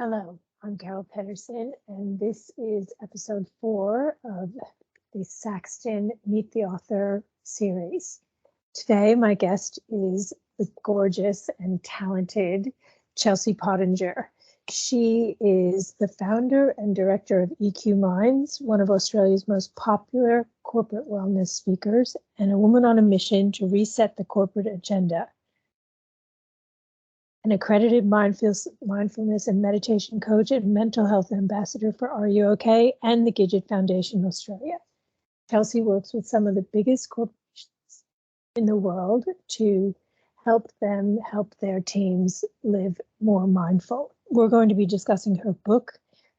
Hello, I'm Carol Pedersen, and this is episode 4 of the Saxton Meet the Author series. Today, my guest is the gorgeous and talented Chelsea Pottenger. She is the founder and director of EQ Minds, one of Australia's most popular corporate wellness speakers, and a woman on a mission to reset the corporate agenda. An accredited mindfulness and meditation coach and mental health ambassador for Are You OK and the Gidget Foundation Australia. Chelsea works with some of the biggest corporations in the world to help their teams live more mindful. We're going to be discussing her book,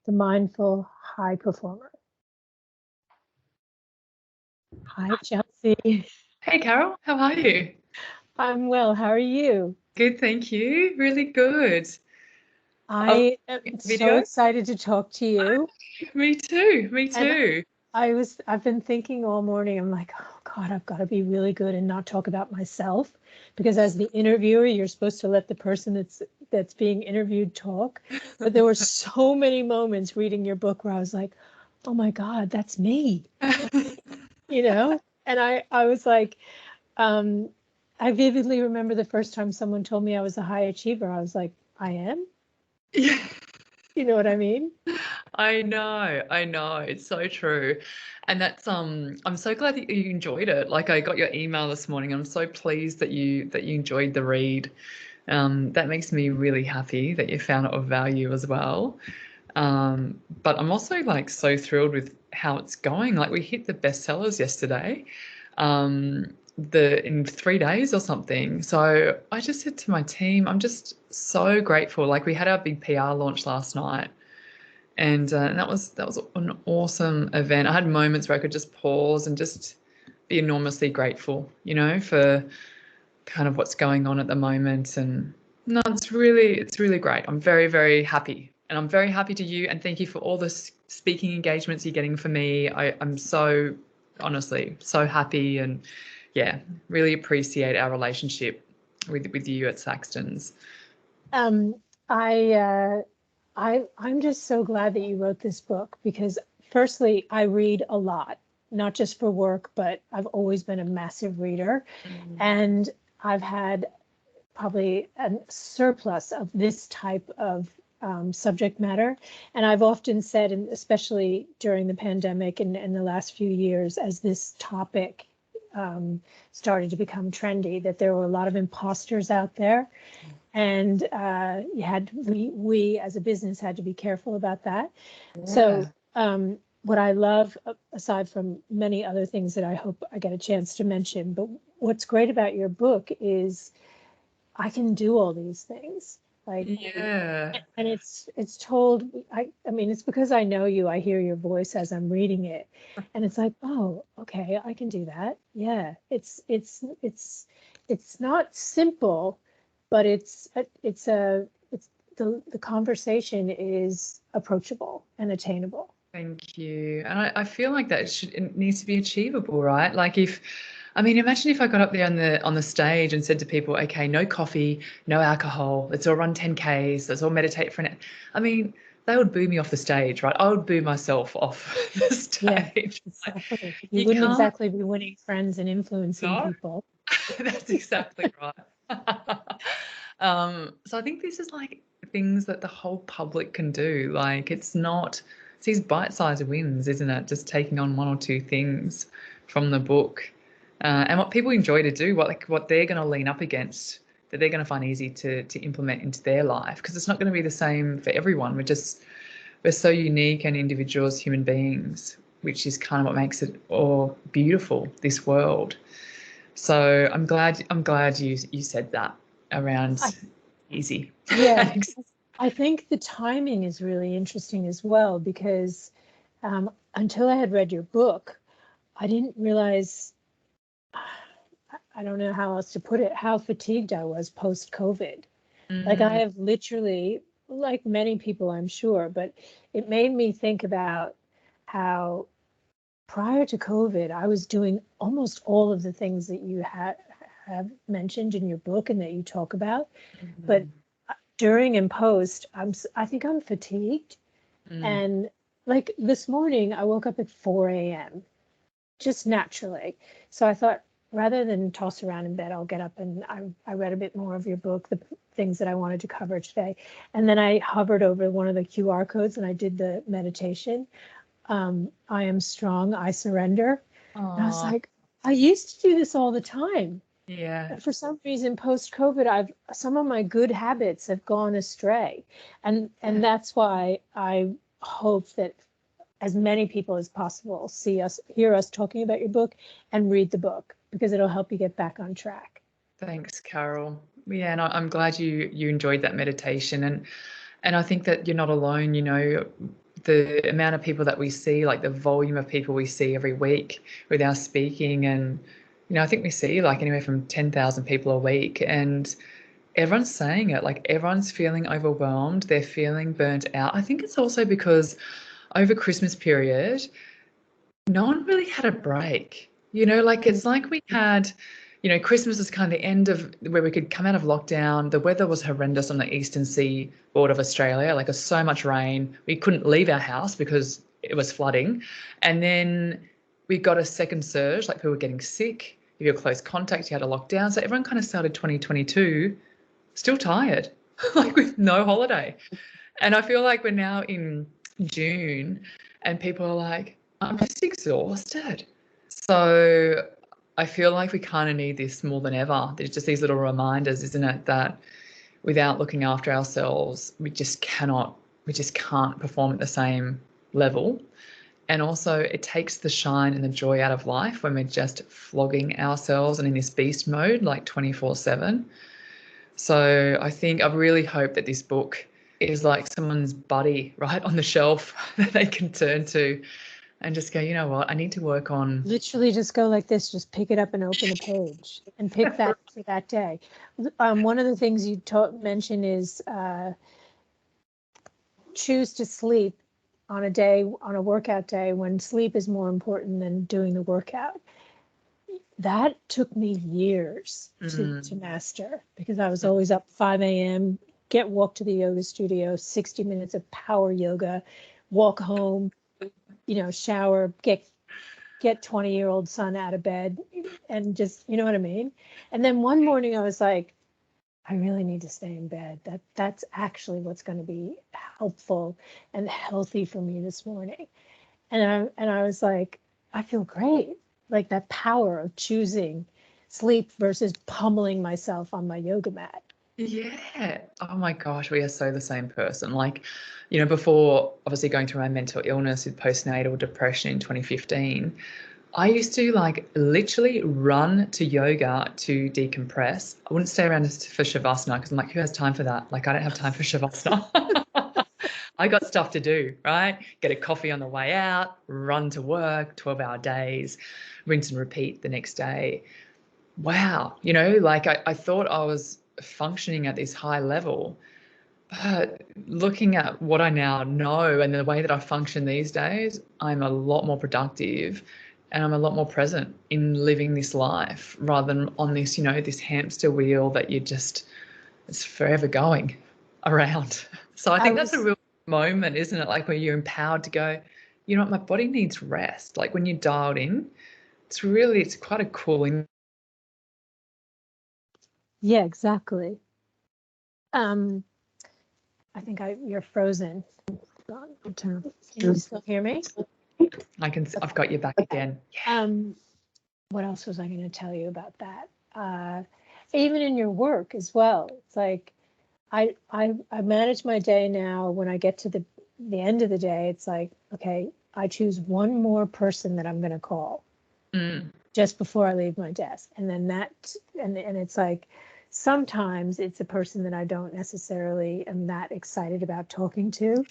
The Mindful High Performer. Hi, Chelsea. Hey, Carol, how are you? I'm well. How are you? Good, thank you. Really good. I am so excited to talk to you. Me too. I've been thinking all morning, I'm like, oh God, I've got to be really good and not talk about myself, because as the interviewer, you're supposed to let the person that's being interviewed talk. But there were so many moments reading your book where I was like, oh my God, that's me, And I was like, I vividly remember the first time someone told me I was a high achiever. I was like, I am? Yeah. You know what I mean? I know. It's so true. And that's I'm so glad that you enjoyed it. Like, I got your email this morning. I'm so pleased that you enjoyed the read. That makes me really happy that you found it of value as well. But I'm also like so thrilled with how it's going. Like, we hit the bestsellers yesterday. In 3 days or something. So I just said to my team, I'm just so grateful. Like, we had our big PR launch last night, and that was an awesome event. I had moments where I could just pause and just be enormously grateful, for kind of what's going on at the moment. And no, it's really great. I'm very, very happy, and I'm very happy to you. And thank you for all the speaking engagements you're getting for me. I'm so honestly so happy, and yeah, really appreciate our relationship with you at Saxton's. I'm just so glad that you wrote this book, because firstly, I read a lot, not just for work, but I've always been a massive reader. And I've had probably a surplus of this type of subject matter. And I've often said, and especially during the pandemic and the last few years, as this topic started to become trendy, that there were a lot of imposters out there. And we as a business had to be careful about that. Yeah. So what I love, aside from many other things that I hope I get a chance to mention, but what's great about your book is I can do all these things. Like, yeah. And it's told, I mean, it's because I know you, I hear your voice as I'm reading it. And it's like, oh, okay, I can do that. Yeah. It's not simple, but the conversation is approachable and attainable. Thank you. And I feel like it needs to be achievable, right? Like, imagine if I got up there on the stage and said to people, okay, no coffee, no alcohol, let's all run 10Ks, let's all meditate for an hour. I mean, they would boo me off the stage, right? I would boo myself off the stage. Yeah, exactly. You wouldn't exactly be winning friends and influencing people. That's exactly right. So I think this is like things that the whole public can do. Like, it's these bite-sized wins, isn't it? Just taking on one or two things from the book, and what people enjoy to do, what they're going to lean up against, that they're going to find easy to implement into their life, because it's not going to be the same for everyone. We're so unique and individual as human beings, which is kind of what makes it all beautiful, this world. So I'm glad you said that around easy. Yeah. I think the timing is really interesting as well, because until I had read your book, I didn't realize, I don't know how else to put it, how fatigued I was post-COVID. Like, I have literally, like many people, I'm sure, but it made me think about how prior to COVID, I was doing almost all of the things that you have mentioned in your book and that you talk about. But during and post, I think I'm fatigued. And like this morning, I woke up at 4 a.m. just naturally. So I thought, rather than toss around in bed, I'll get up, and I read a bit more of your book, the things that I wanted to cover today. And then I hovered over one of the QR codes and I did the meditation. I am strong, I surrender. And I was like, I used to do this all the time. Yeah. For some reason, post-COVID, some of my good habits have gone astray. And that's why I hope that as many people as possible hear us talking about your book and read the book, because it'll help you get back on track. Thanks, Carol. Yeah, and I'm glad you enjoyed that meditation, and I think that you're not alone. You know, the amount of people that we see, like the volume of people we see every week with our speaking, and you know, I think we see like anywhere from 10,000 people a week, and everyone's saying it. Like everyone's feeling overwhelmed. They're feeling burnt out. I think it's also because over Christmas period, no one really had a break. You know, like it's like we had, you know, Christmas is kind of the end of where we could come out of lockdown. The weather was horrendous on the eastern seaboard of Australia, like so much rain. We couldn't leave our house because it was flooding. And then we got a second surge, like people were getting sick. If you're close contact, you had a lockdown. So everyone kind of started 2022 still tired, like with no holiday. And I feel like we're now in June and people are like, I'm just exhausted. So I feel like we kind of need this more than ever. There's just these little reminders, isn't it, that without looking after ourselves, we just can't perform at the same level. And also it takes the shine and the joy out of life when we're just flogging ourselves and in this beast mode like 24/7. So I really hope that this book is like someone's buddy right on the shelf that they can turn to and just go, you know what, I need to work on. Literally just go like this, just pick it up and open a page and pick that for that day. One of the things you mentioned is choose to sleep on a workout day when sleep is more important than doing the workout. That took me years to master, because I was always up 5 a.m., walk to the yoga studio, 60 minutes of power yoga, walk home, shower, get 20-year-old son out of bed, and just, you know what I mean? And then one morning I was like, I really need to stay in bed. That's actually what's going to be helpful and healthy for me this morning. And I was like, I feel great. Like that power of choosing sleep versus pummeling myself on my yoga mat. Yeah. Oh my gosh, we are so the same person. Like, before obviously going through my mental illness with postnatal depression in 2015, I used to like literally run to yoga to decompress. I wouldn't stay around for Shavasana because I'm like, who has time for that? Like, I don't have time for Shavasana. I got stuff to do, right? Get a coffee on the way out, run to work, 12-hour days, rinse and repeat the next day. Wow. Like I thought I was functioning at this high level, but looking at what I now know and the way that I function these days, I'm a lot more productive and I'm a lot more present in living this life rather than on this, this hamster wheel that it's forever going around. So I think that's a real moment, isn't it? Like when you're empowered to go, you know what, my body needs rest. Like when you're dialed in, it's quite a cooling. Yeah, exactly. I think you're frozen. Can you still hear me? I've got you back again. Yeah. What else was I going to tell you about that? Even in your work as well. It's like I manage my day now. When I get to the end of the day, it's like, okay, I choose one more person that I'm going to call just before I leave my desk, and then and it's like sometimes it's a person that I don't necessarily am that excited about talking to,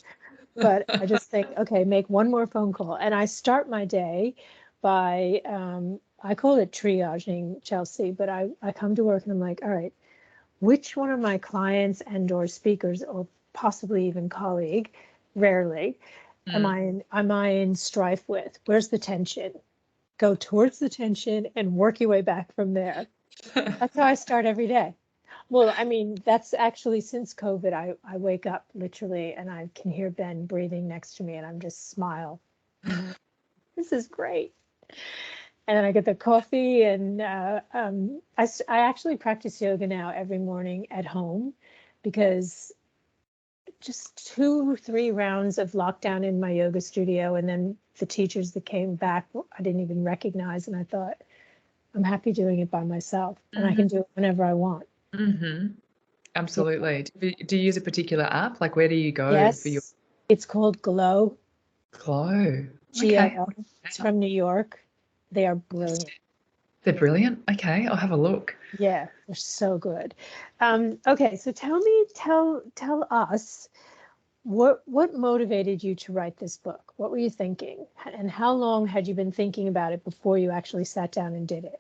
but I just think, okay, make one more phone call, and I start my day by I call it triaging, Chelsea, but I come to work and I'm like, all right, which one of my clients and or speakers or possibly even colleague, rarely, am I in strife with? Where's the tension? Go towards the tension and work your way back from there. That's how I start every day. Well, I mean, that's actually since COVID, I wake up literally and I can hear Ben breathing next to me and I'm just smile. This is great. And then I get the coffee and I actually practice yoga now every morning at home because just 2, 3 rounds of lockdown in my yoga studio. And then the teachers that came back, I didn't even recognize. And I thought, I'm happy doing it by myself and I can do it whenever I want. Absolutely. Do you use a particular app? Like, where do you go for your Yes, it's called Glow, Glow? Okay. GLO. It's from New York. They are brilliant. They're brilliant. Okay, I'll have a look. Yeah, they're so good. Okay, so tell us what motivated you to write this book? What were you thinking? And how long had you been thinking about it before you actually sat down and did it?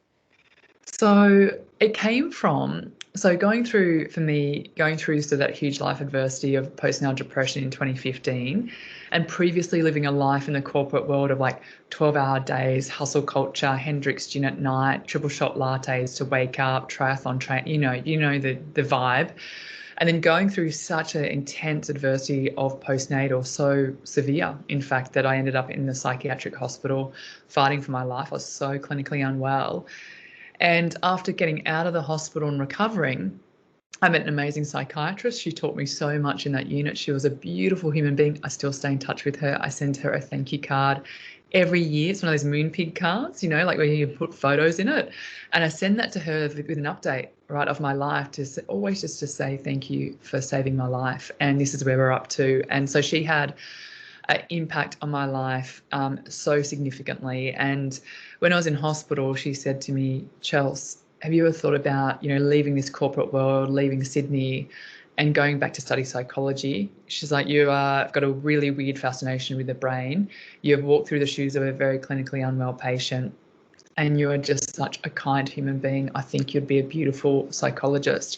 So it came from, going through so that huge life adversity of postnatal depression in 2015, and previously living a life in the corporate world of like 12-hour days, hustle culture, Hendrix gin at night, triple shot lattes to wake up, triathlon train, you know the vibe. And then going through such an intense adversity of postnatal, so severe, in fact, that I ended up in the psychiatric hospital fighting for my life. I was so clinically unwell. And after getting out of the hospital and recovering, I met an amazing psychiatrist. She taught me so much in that unit. She was a beautiful human being. I still stay in touch with her. I send her a thank you card every year. It's one of those Moonpig cards, like where you put photos in it. And I send that to her with an update, right, of my life, always just to say thank you for saving my life. And this is where we're up to. And so she had an impact on my life so significantly. And when I was in hospital, she said to me, Chels, have you ever thought about, leaving this corporate world, leaving Sydney and going back to study psychology? She's like, you've got a really weird fascination with the brain. You've walked through the shoes of a very clinically unwell patient and you are just such a kind human being. I think you'd be a beautiful psychologist.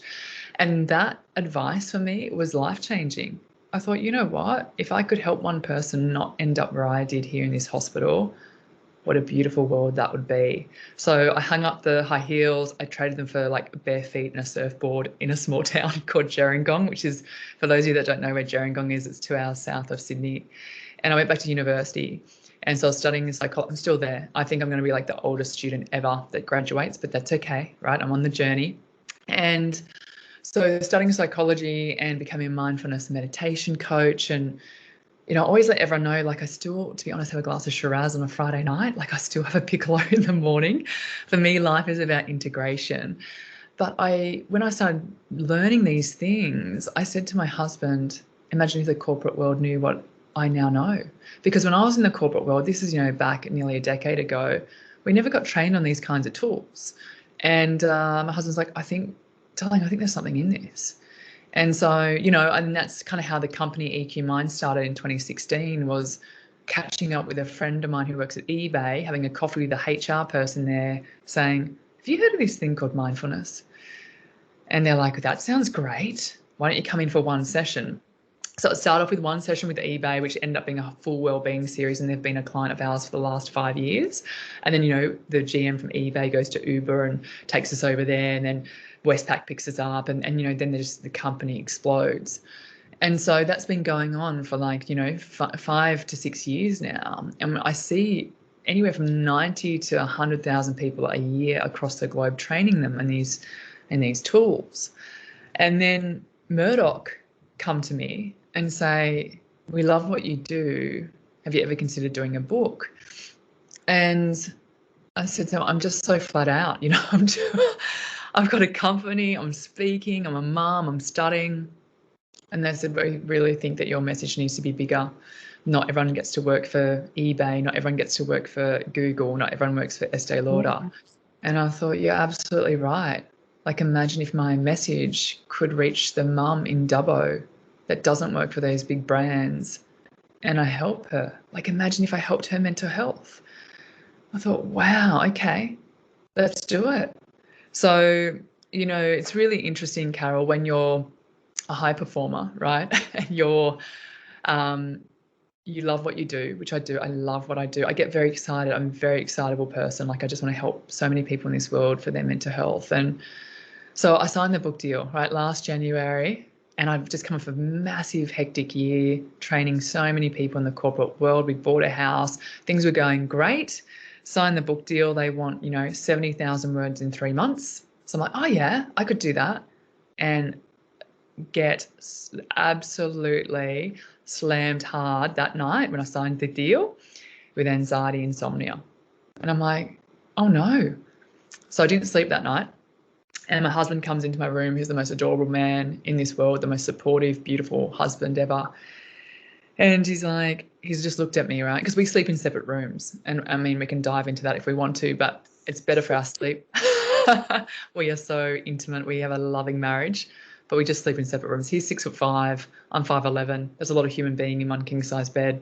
And that advice for me was life-changing. I thought, you know what? If I could help one person not end up where I did here in this hospital, what a beautiful world that would be. So I hung up the high heels. I traded them for like bare feet and a surfboard in a small town called Gerringong, which is, for those of you that don't know where Gerringong is, it's 2 hours south of Sydney. And I went back to university. And so I was studying psychology. I'm still there. I think I'm going to be like the oldest student ever that graduates, but that's okay, right? I'm on the journey. And so studying psychology and becoming a mindfulness and meditation coach, and I always let everyone know, like, I still, to be honest, have a glass of Shiraz on a Friday night. Like, I still have a piccolo in the morning. For me, life is about integration. But when I started learning these things, I said to my husband, imagine if the corporate world knew what I now know. Because when I was in the corporate world, this is, back nearly a decade ago, we never got trained on these kinds of tools. And my husband's like, darling, I think there's something in this. And so, and that's kind of how the company EQ Mind started in 2016, was catching up with a friend of mine who works at eBay, having a coffee with the HR person there saying, have you heard of this thing called mindfulness? And they're like, that sounds great. Why don't you come in for one session? So it started off with one session with eBay, which ended up being a full wellbeing series, and they've been a client of ours for the last 5 years. And then, the GM from eBay goes to Uber and takes us over there, and then Westpac picks us up, and then the company explodes. And so that's been going on for 5 to 6 years now. And I see anywhere from 90 to 100,000 people a year across the globe training them in these tools. And then Murdoch come to me and say, we love what you do. Have you ever considered doing a book? And I said to them, I'm just so flat out, I've got a company, I'm speaking, I'm a mom, I'm studying. And they said, we really think that your message needs to be bigger. Not everyone gets to work for eBay, not everyone gets to work for Google, not everyone works for Estee Lauder. Yeah. And I thought, you're absolutely right. Like, imagine if my message could reach the mum in Dubbo that doesn't work for these big brands, and I help her. Like, imagine if I helped her mental health. I thought, wow, okay, let's do it. So, it's really interesting, Carol, when you're a high performer, right? And you love what you do, which I do. I love what I do. I get very excited. I'm a very excitable person. Like, I just want to help so many people in this world for their mental health. And So I signed the book deal, right, last January, and I've just come off a massive hectic year training so many people in the corporate world. We bought a house, things were going great. Signed the book deal. They want, 70,000 words in 3 months. So I'm like, oh yeah, I could do that. And get absolutely slammed hard that night when I signed the deal with anxiety, insomnia. And I'm like, oh no. So I didn't sleep that night. And my husband comes into my room. He's the most adorable man in this world, the most supportive, beautiful husband ever. And he's just looked at me, right? Because we sleep in separate rooms. And I mean, we can dive into that if we want to, but it's better for our sleep. We are so intimate. We have a loving marriage, but we just sleep in separate rooms. He's 6'5", I'm 5'11". There's a lot of human being in one king size bed,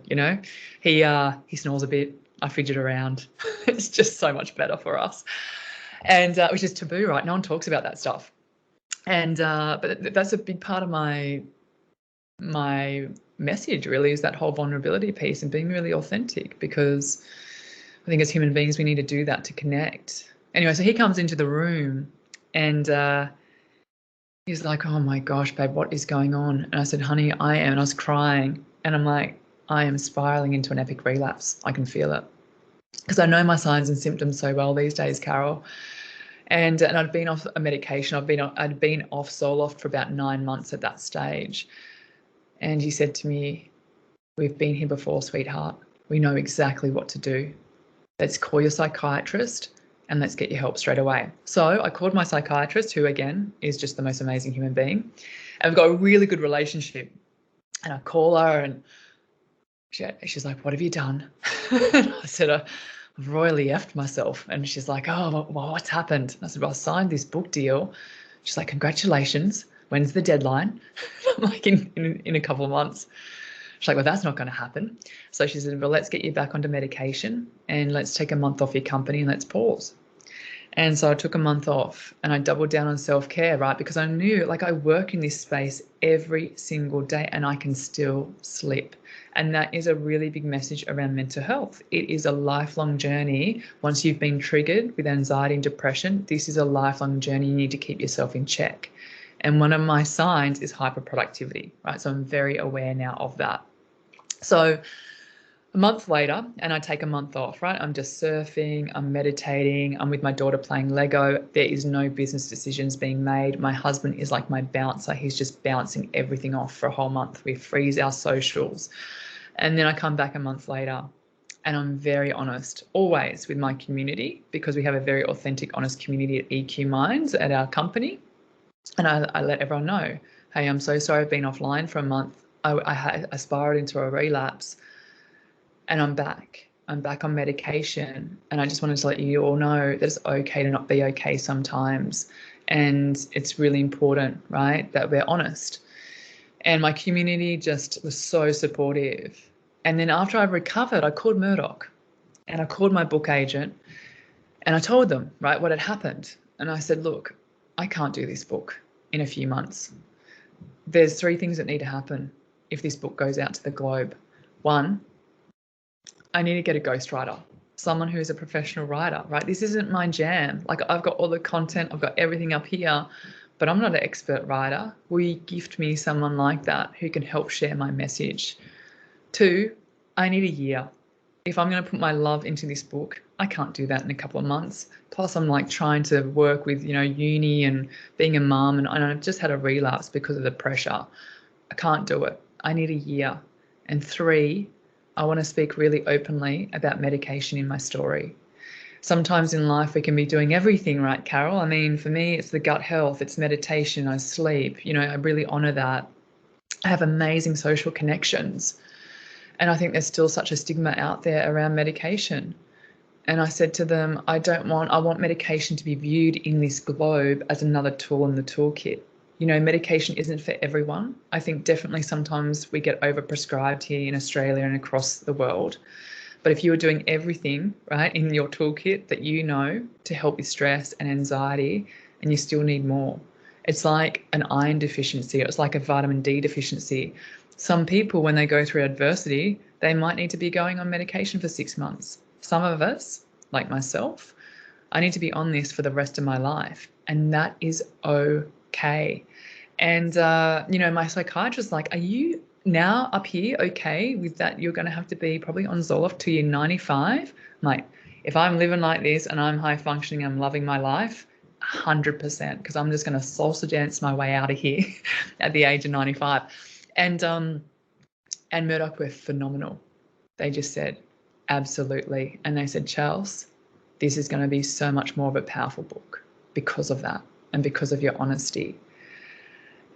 He snores a bit. I fidget around. It's just so much better for us. And which is taboo, right? No one talks about that stuff. And but that's a big part of my message, really, is that whole vulnerability piece and being really authentic, because I think as human beings we need to do that to connect. Anyway, so he comes into the room and he's like, oh my gosh, babe, what is going on? And I said, honey, I am. And I was crying. And I'm like, I am spiraling into an epic relapse. I can feel it. Because I know my signs and symptoms so well these days, Carol. And I'd been off a medication. I'd been off Zoloft for about 9 months at that stage. And he said to me, we've been here before, sweetheart. We know exactly what to do. Let's call your psychiatrist and let's get you help straight away. So I called my psychiatrist, who again is just the most amazing human being. And we've got a really good relationship. And I call her and she's like, what have you done? And I said, I've royally effed myself. And she's like, oh, well, what's happened? And I said, well, I signed this book deal. She's like, congratulations. When's the deadline? I'm like, in a couple of months. She's like, well, that's not going to happen. So she said, well, let's get you back onto medication and let's take a month off your company and let's pause. And so I took a month off and I doubled down on self-care, right? Because I knew, I work in this space every single day and I can still slip. And that is a really big message around mental health. It is a lifelong journey. Once you've been triggered with anxiety and depression, this is a lifelong journey. You need to keep yourself in check. And one of my signs is hyperproductivity, right? So I'm very aware now of that. So a month later, and I take a month off, right? I'm just surfing, I'm meditating, I'm with my daughter playing Lego. There is no business decisions being made. My husband is like my bouncer. He's just bouncing everything off for a whole month. We freeze our socials. And then I come back a month later and I'm very honest, always with my community, because we have a very authentic, honest community at EQ Minds at our company. And I let everyone know, hey, I'm so sorry I've been offline for a month. I spiraled into a relapse. And I'm back on medication. And I just wanted to let you all know that it's okay to not be okay sometimes. And it's really important, right, that we're honest. And my community just was so supportive. And then after I recovered, I called Murdoch and I called my book agent and I told them, right, what had happened. And I said, look, I can't do this book in a few months. There's 3 things that need to happen if this book goes out to the globe. 1, I need to get a ghostwriter, someone who's a professional writer, right? This isn't my jam. I've got all the content, I've got everything up here, but I'm not an expert writer. Will you gift me someone like that who can help share my message? 2, I need a year. If I'm going to put my love into this book, I can't do that in a couple of months. Plus I'm trying to work with, uni and being a mum, and I've just had a relapse because of the pressure. I can't do it. I need a year. And 3, I want to speak really openly about medication in my story. Sometimes in life we can be doing everything, right, Carol? I mean, for me, it's the gut health, it's meditation, I sleep, I really honor that. I have amazing social connections. And I think there's still such a stigma out there around medication. And I said to them, I want medication to be viewed in this globe as another tool in the toolkit. Medication isn't for everyone. I think definitely sometimes we get overprescribed here in Australia and across the world. But if you are doing everything, right, in your toolkit that to help with stress and anxiety, and you still need more. It's like an iron deficiency. It's like a vitamin D deficiency. Some people, when they go through adversity, they might need to be going on medication for 6 months. Some of us, like myself, I need to be on this for the rest of my life. and that is okay. And, my psychiatrist like, are you now up here okay with that? You're going to have to be probably on Zoloft till you're 95. I'm like, if I'm living like this and I'm high functioning, I'm loving my life, 100%, because I'm just going to salsa dance my way out of here at the age of 95. And Murdoch were phenomenal. They just said, absolutely. And they said, Charles, this is going to be so much more of a powerful book because of that and because of your honesty.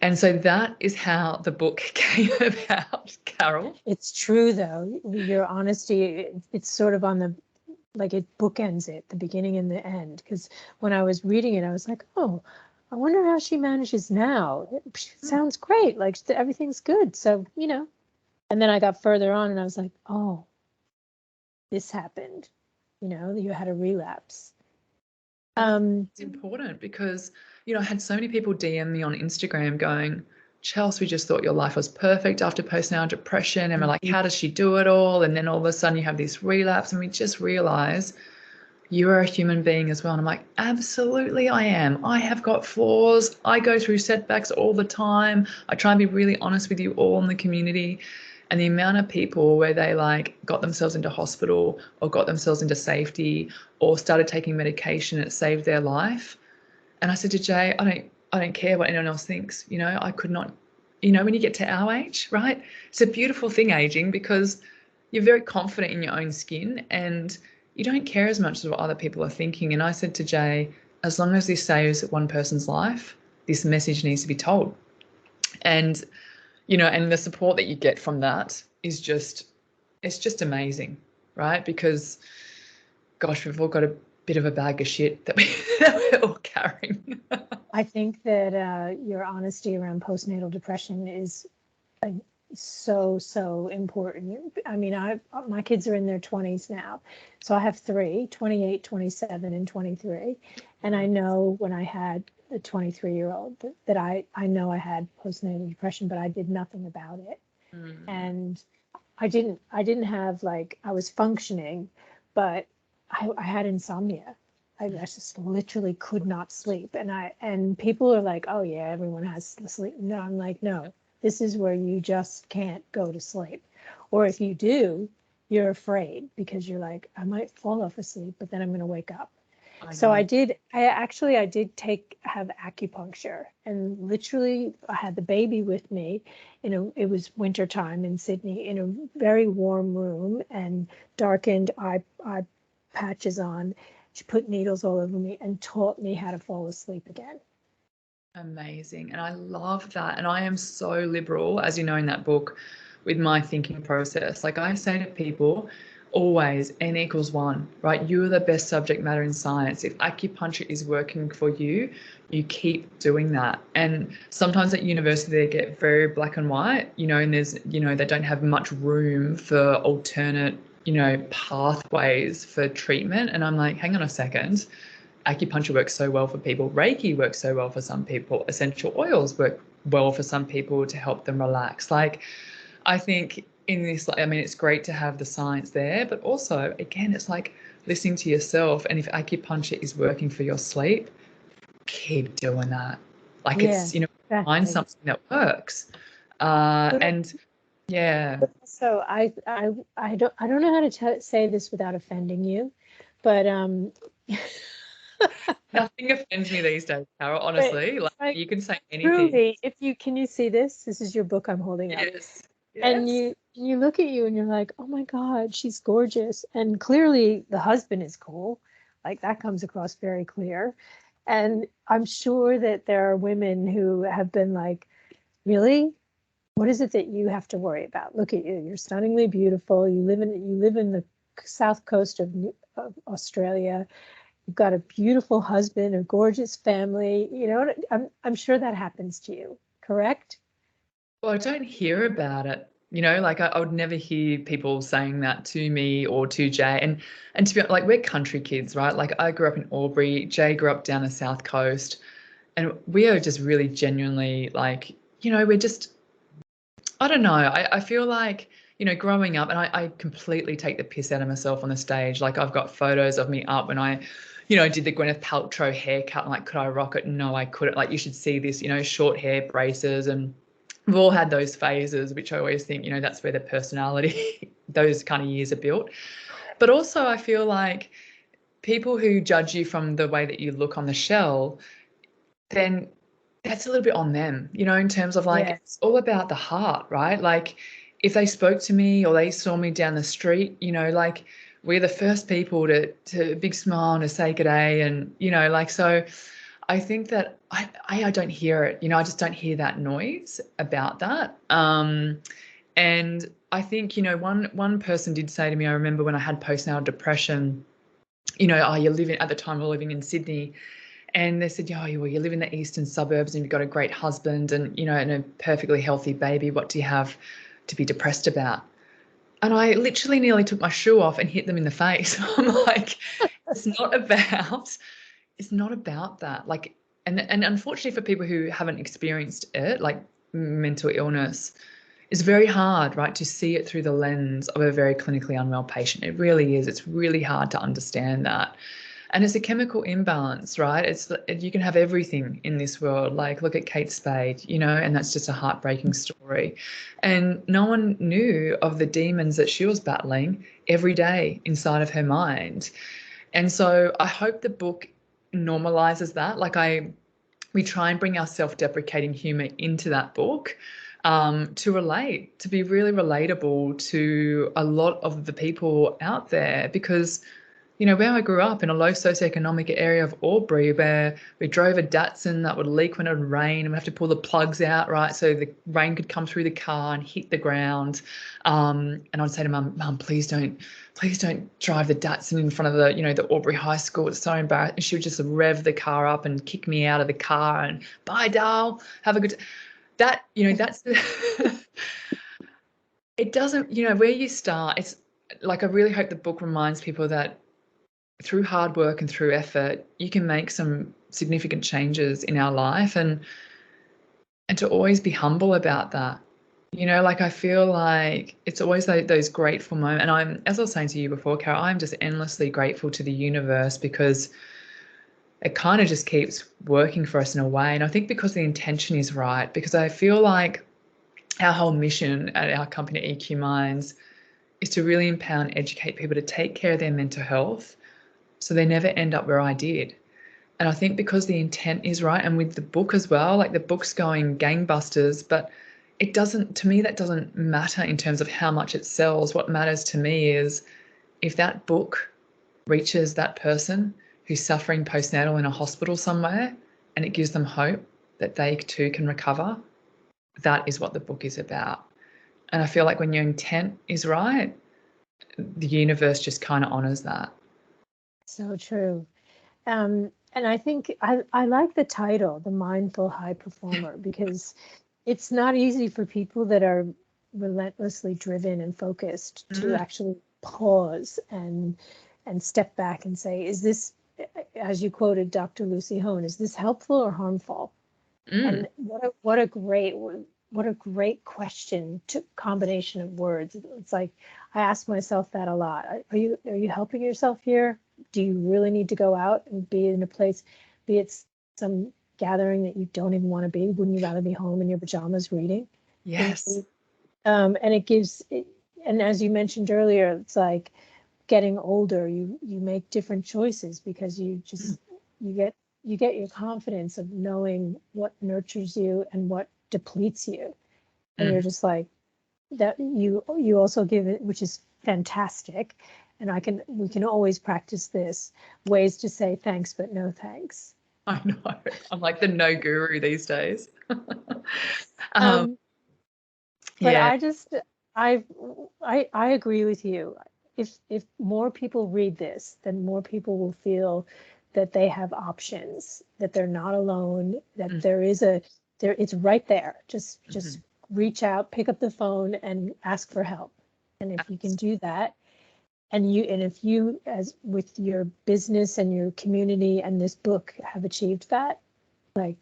And so that is how the book came about, Carol. It's true, though. Your honesty, it's sort of on the, like it bookends it, the beginning and the end. Because when I was reading it, I was like, oh, I wonder how she manages now. It sounds great. Like everything's good. So, and then I got further on and I was like, oh, this happened. You had a relapse. It's important because, I had so many people DM me on Instagram going, Chelsea, we just thought your life was perfect after postnatal depression. And we're like, how does she do it all? And then all of a sudden you have this relapse and we just realize you are a human being as well. And I'm like, absolutely I am. I have got flaws. I go through setbacks all the time. I try and be really honest with you all in the community. And the amount of people where they like got themselves into hospital or got themselves into safety or started taking medication, it saved their life. And I said to Jay, I don't care what anyone else thinks. I could not, when you get to our age, right? It's a beautiful thing, aging, because you're very confident in your own skin and you don't care as much as what other people are thinking. And I said to Jay, as long as this saves one person's life, this message needs to be told. And, and the support that you get from that is it's just amazing, right? Because, gosh, we've all got a bit of a bag of shit that we're all carrying. I think that your honesty around postnatal depression is so important. I mean, my kids are in their 20s now. So I have 3, 28, 27, and 23. And I know when I had a 23-year-old that I know I had postnatal depression, but I did nothing about it. And I didn't have I was functioning, but I had insomnia. I just literally could not sleep. And people are like, oh yeah, everyone has sleep. No, I'm like, no. This is where you just can't go to sleep. Or if you do, you're afraid because you're like, I might fall off asleep, but then I'm going to wake up. So I did have acupuncture, and literally I had the baby with me. It was wintertime in Sydney in a very warm room and darkened eye patches on. She put needles all over me and taught me how to fall asleep again. Amazing. And I love that. And I am so liberal, as you know, in that book, with my thinking process. Like I say to people, always N equals 1, right? You're the best subject matter in science. If acupuncture is working for you, you keep doing that. And sometimes at university, they get very black and white, and there's, they don't have much room for alternate, pathways for treatment. And I'm like, hang on a second. Acupuncture works so well for people. Reiki works so well for some people. Essential oils work well for some people to help them relax. I think in this, it's great to have the science there, but also, again, it's like listening to yourself. And if acupuncture is working for your sleep, keep doing that. It's, exactly. Find something that works. And yeah. So I don't know how to say this without offending you, but Nothing offends me these days, Carol, honestly. You can say anything. Truly, can you see this? This is your book I'm holding up. Yes. And you look at you and you're like, oh my God, she's gorgeous. And clearly the husband is cool. That comes across very clear. And I'm sure that there are women who have been like, really? What is it that you have to worry about? Look at you. You're stunningly beautiful. You live in the south coast of Australia. You've got a beautiful husband, a gorgeous family. I'm sure that happens to you, correct? Well, I don't hear about it. I would never hear people saying that to me or to Jay. And to be honest, we're country kids, right? I grew up in Albury. Jay grew up down the south coast. And we are just really genuinely we're just, I don't know. I feel like, growing up, and I completely take the piss out of myself on the stage. I've got photos of me up when I, you know, did the Gwyneth Paltrow haircut, and like, could I rock it? No, I couldn't. Like, you should see this, you know, short hair, braces, and we've all had those phases, which I always think, you know, that's where the personality, those kind of years are built. But also I feel like people who judge you from the way that you look on the shell, then that's a little bit on them, you know, in terms of like, Yeah. it's all about the heart, right? Like, if they spoke to me or they saw me down the street, you know, like, we're the first people to big smile and to say good day. And, you know, like, so I think that I don't hear it, you know, I just don't hear that noise about that. And I think, you know, one person did say to me, I remember when I had postnatal depression, you know, oh, you're living, at the time we were living in Sydney, and they said, oh, well, you live in the eastern suburbs and you've got a great husband and, you know, and a perfectly healthy baby. What do you have to be depressed about? And I literally nearly took my shoe off and hit them in the face. I'm like, it's not about, it's not about that. Like, and unfortunately for people who haven't experienced it, like mental illness, it's very hard, right, to see it through the lens of a very clinically unwell patient. It really is. It's really hard to understand that. And it's a chemical imbalance, right? It's, you can have everything in this world. Like, look at Kate Spade, you know, and that's just a heartbreaking story. And no one knew of the demons that she was battling every day inside of her mind. And so I hope the book normalizes that. Like, we try and bring our self-deprecating humor into that book, to relate, to be really relatable to a lot of the people out there. Because, you know, where I grew up, in a low socioeconomic area of Albury, where we drove a Datsun that would leak when it would rain, and we have to pull the plugs out, right, so the rain could come through the car and hit the ground. And I'd say to Mum, please don't drive the Datsun in front of the, you know, the Albury High School. It's so embarrassing. And she would just rev the car up and kick me out of the car and, bye, Dal, have a good that, you know, that's it doesn't, you know, where you start, it's like, I really hope the book reminds people that through hard work and through effort, you can make some significant changes in our life, and to always be humble about that. You know, like, I feel like it's always those grateful moments. And I'm, as I was saying to you before, Carol, I'm just endlessly grateful to the universe, because it kind of just keeps working for us in a way. And I think because the intention is right, because I feel like our whole mission at our company, EQ Minds, is to really empower and educate people to take care of their mental health, so they never end up where I did. And I think because the intent is right, and with the book as well, like, the book's going gangbusters, but it doesn't, to me, that doesn't matter in terms of how much it sells. What matters to me is if that book reaches that person who's suffering postnatal in a hospital somewhere, and it gives them hope that they too can recover, that is what the book is about. And I feel like when your intent is right, the universe just kind of honors that. So true. And I think I like the title, The Mindful High Performer, because it's not easy for people that are relentlessly driven and focused to actually pause and step back and say, is this, as you quoted Dr. Lucy Hone, is this helpful or harmful? And what a great question, to combination of words. It's like, I ask myself that a lot. Are you helping yourself here? Do you really need to go out and be in a place, be it some gathering that you don't even want to be? Wouldn't you rather be home in your pajamas reading? Yes. And it gives, and as you mentioned earlier, it's like getting older, you make different choices, because you just, you get your confidence of knowing what nurtures you and what depletes you. And you're just like, that you also give it, which is fantastic. And we can always practice this, ways to say thanks, but no thanks. I know. I'm like the no guru these days. But Yeah. I agree with you. If more people read this, then more people will feel that they have options, that they're not alone, that it's right there. Just reach out, pick up the phone, and ask for help. And if you can do that, and if you, as with your business and your community and this book, have achieved that, like,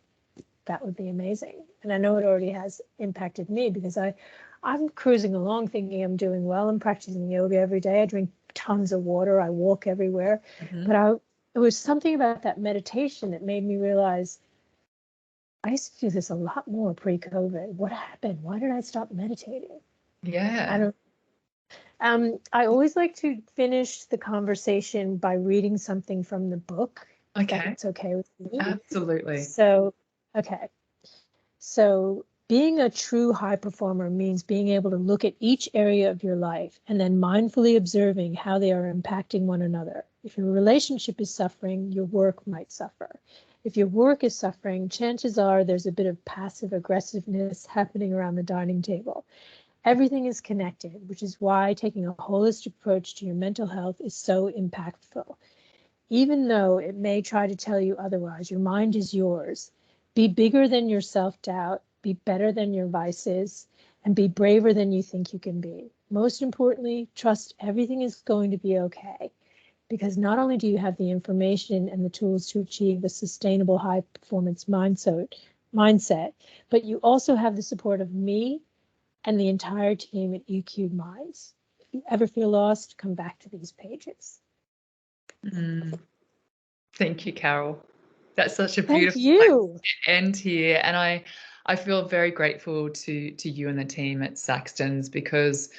that would be amazing. And I know it already has impacted me, because I'm cruising along thinking I'm doing well. I'm practicing yoga every day. I drink tons of water. I walk everywhere. But it was something about that meditation that made me realize I used to do this a lot more pre-COVID. What happened? Why did I stop meditating? I Yeah. don't. I always like to finish the conversation by reading something from the book, if Okay. that's okay with you. Absolutely. So, okay. So being a true high performer means being able to look at each area of your life and then mindfully observing how they are impacting one another. If your relationship is suffering, your work might suffer. If your work is suffering, chances are there's a bit of passive aggressiveness happening around the dining table. Everything is connected, which is why taking a holistic approach to your mental health is so impactful. Even though it may try to tell you otherwise, your mind is yours. Be bigger than your self-doubt, be better than your vices, and be braver than you think you can be. Most importantly, trust everything is going to be okay, because not only do you have the information and the tools to achieve a sustainable high performance mindset, but you also have the support of me and the entire team at EQ Minds. If you ever feel lost, come back to these pages. Thank you, Carol. That's such a Thank beautiful place you. to end here. And I feel very grateful to you and the team at Saxton's, because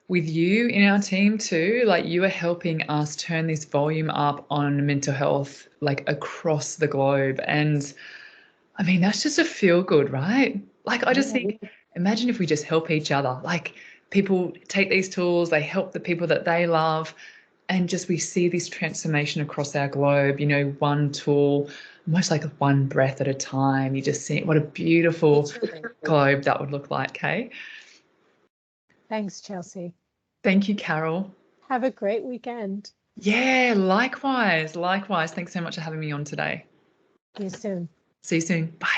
with you in our team too, like, you are helping us turn this volume up on mental health, like, across the globe. And I mean, that's just a feel good, right? Like, I just think, imagine if we just help each other. Like, people take these tools, they help the people that they love, and just we see this transformation across our globe, you know, one tool, almost like one breath at a time. You just see what a beautiful globe that would look like, Kay. Thanks, Chelsea. Thank you, Carol. Have a great weekend. Yeah, likewise. Likewise. Thanks so much for having me on today. See you soon. See you soon. Bye.